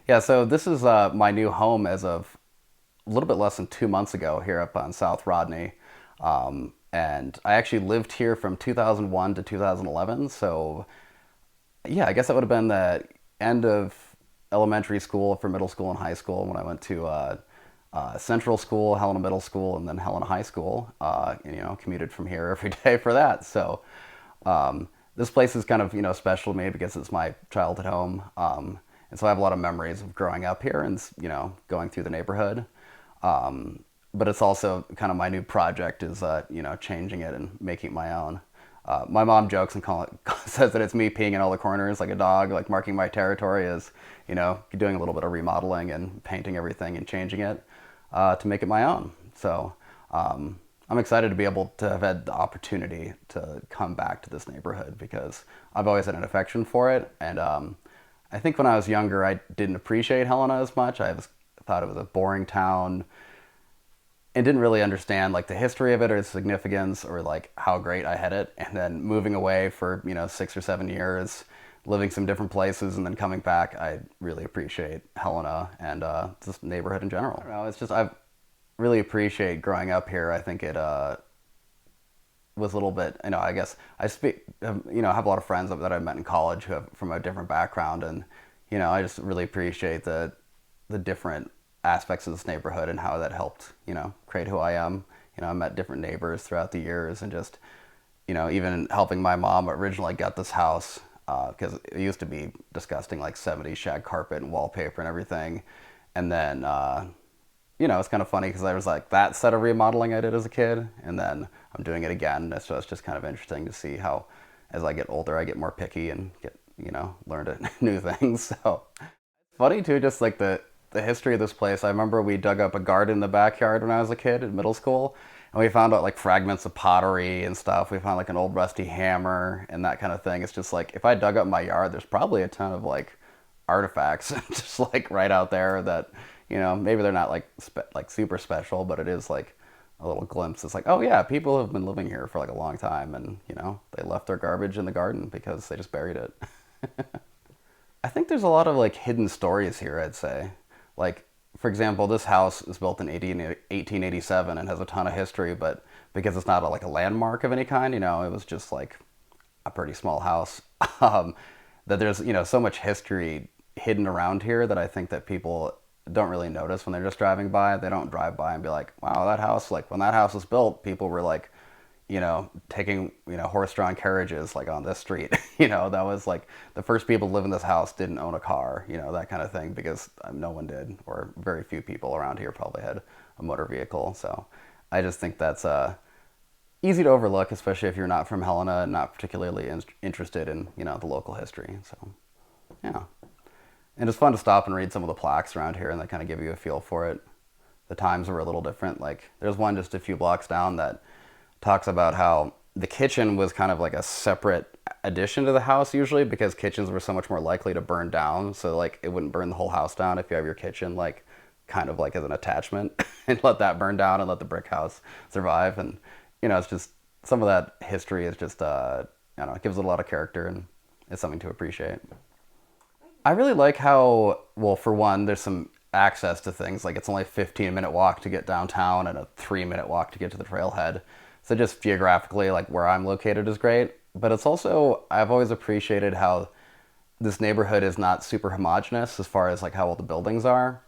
Yeah, so this is my new home as of a little bit less than 2 months ago here up on South Rodney. And I actually lived here from 2001 to 2011. So, yeah, I guess that would have been the end of elementary school for middle school and high school when I went to Central School, Helena Middle School, and then Helena High School. Commuted from here every day for that. So, this place is kind of special to me because it's my childhood home, and so I have a lot of memories of growing up here and going through the neighborhood. But it's also kind of my new project is changing it and making it my own. My mom jokes and says that it's me peeing in all the corners like a dog, like marking my territory as doing a little bit of remodeling and painting everything and changing it to make it my own. So. I'm excited to be able to have had the opportunity to come back to this neighborhood because I've always had an affection for it. And I think when I was younger, I didn't appreciate Helena as much. Thought it was a boring town and didn't really understand like the history of it or the significance or like how great I had it. And then moving away for 6 or 7 years, living some different places, and then coming back, I really appreciate Helena and this neighborhood in general. I don't know. It's just I've really appreciate growing up here. I think it was a little bit, I guess I have a lot of friends that I met in college who have from a different background, and I just really appreciate the different aspects of this neighborhood and how that helped create who I am. I met different neighbors throughout the years, and just even helping my mom originally get this house because it used to be disgusting, like 70s shag carpet and wallpaper and everything, and then it's kind of funny because I was like that set of remodeling I did as a kid, and then I'm doing it again. So it's just kind of interesting to see how, as I get older, I get more picky and get, learn to new things. So it's funny too, just like the history of this place. I remember we dug up a garden in the backyard when I was a kid in middle school, and we found out like fragments of pottery and stuff. We found like an old rusty hammer and that kind of thing. It's just like if I dug up my yard, there's probably a ton of like artifacts just like right out there that maybe they're not like super special, but it is like a little glimpse. It's like, oh yeah, people have been living here for like a long time, and they left their garbage in the garden because they just buried it. I think there's a lot of like hidden stories here, I'd say. Like, for example, this house is built in 1887 and has a ton of history, but because it's not like a landmark of any kind, it was just like a pretty small house. That there's so much history hidden around here that I think that people don't really notice when they're just driving by. They don't drive by and be like, wow, that house, like when that house was built, people were like, taking, horse-drawn carriages like on this street. That was like the first people to live in this house didn't own a car, that kind of thing, because no one did, or very few people around here probably had a motor vehicle. So I just think that's easy to overlook, especially if you're not from Helena and not particularly interested in, the local history. So, yeah. And it's fun to stop and read some of the plaques around here, and they kind of give you a feel for it. The times were a little different. Like, there's one just a few blocks down that talks about how the kitchen was kind of like a separate addition to the house usually, because kitchens were so much more likely to burn down. So, like, it wouldn't burn the whole house down if you have your kitchen, like, kind of like as an attachment and let that burn down and let the brick house survive. And, it's just some of that history is just, I don't know, it gives it a lot of character, and it's something to appreciate. I really like how, well, for one, there's some access to things. Like, it's only a 15-minute walk to get downtown and a 3-minute walk to get to the trailhead. So just geographically, like where I'm located is great. But it's also, I've always appreciated how this neighborhood is not super homogenous as far as like how old the buildings are.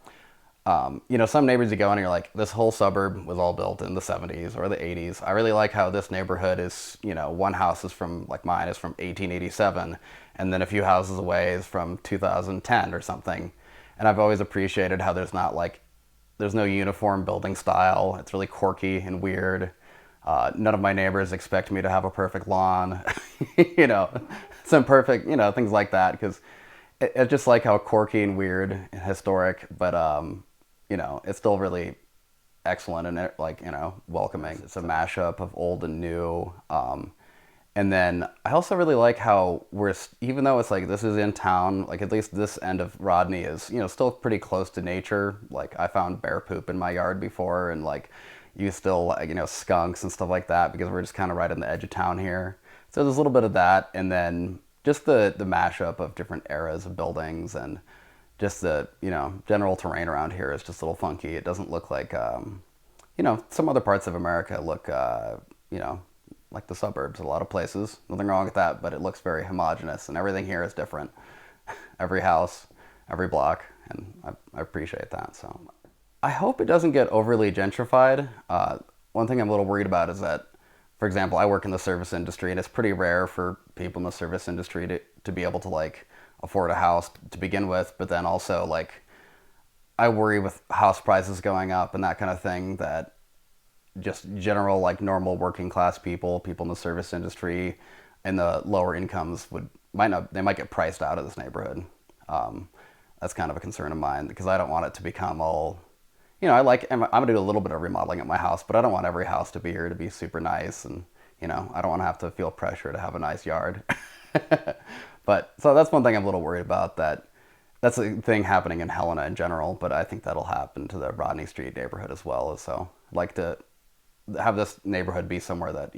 Some neighborhoods you go in and you're like, this whole suburb was all built in the 70s or the 80s. I really like how this neighborhood is, one house is from, like mine is from 1887, and then a few houses away is from 2010 or something. And I've always appreciated how there's no uniform building style. It's really quirky and weird. None of my neighbors expect me to have a perfect lawn, some perfect, things like that. Because it's just like how quirky and weird and historic, but it's still really excellent and welcoming. It's a mashup of old and new. And then I also really like how even though it's like this is in town, like at least this end of Rodney is, still pretty close to nature. Like I found bear poop in my yard before, and like you still like, skunks and stuff like that, because we're just kind of right on the edge of town here. So there's a little bit of that, and then just the mashup of different eras of buildings, and just the, general terrain around here is just a little funky. It doesn't look like, some other parts of America look, you know, like the suburbs. A lot of places, nothing wrong with that, but it looks very homogenous, and everything here is different. Every house, every block, and I appreciate that. So I hope it doesn't get overly gentrified. One thing I'm a little worried about is that, for example, I work in the service industry, and it's pretty rare for people in the service industry to be able to like afford a house to begin with, but then also like I worry with house prices going up and that kind of thing that just general like normal working class people in the service industry and the lower incomes might get priced out of this neighborhood. That's kind of a concern of mine because I don't want it to become all, I'm gonna do a little bit of remodeling at my house, but I don't want every house to be here to be super nice, and I don't want to have to feel pressure to have a nice yard. But so that's one thing I'm a little worried about. That's a thing happening in Helena in general, but I think that'll happen to the Rodney Street neighborhood as well. So I'd like to have this neighborhood be somewhere that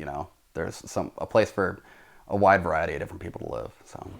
there's a place for a wide variety of different people to live. So.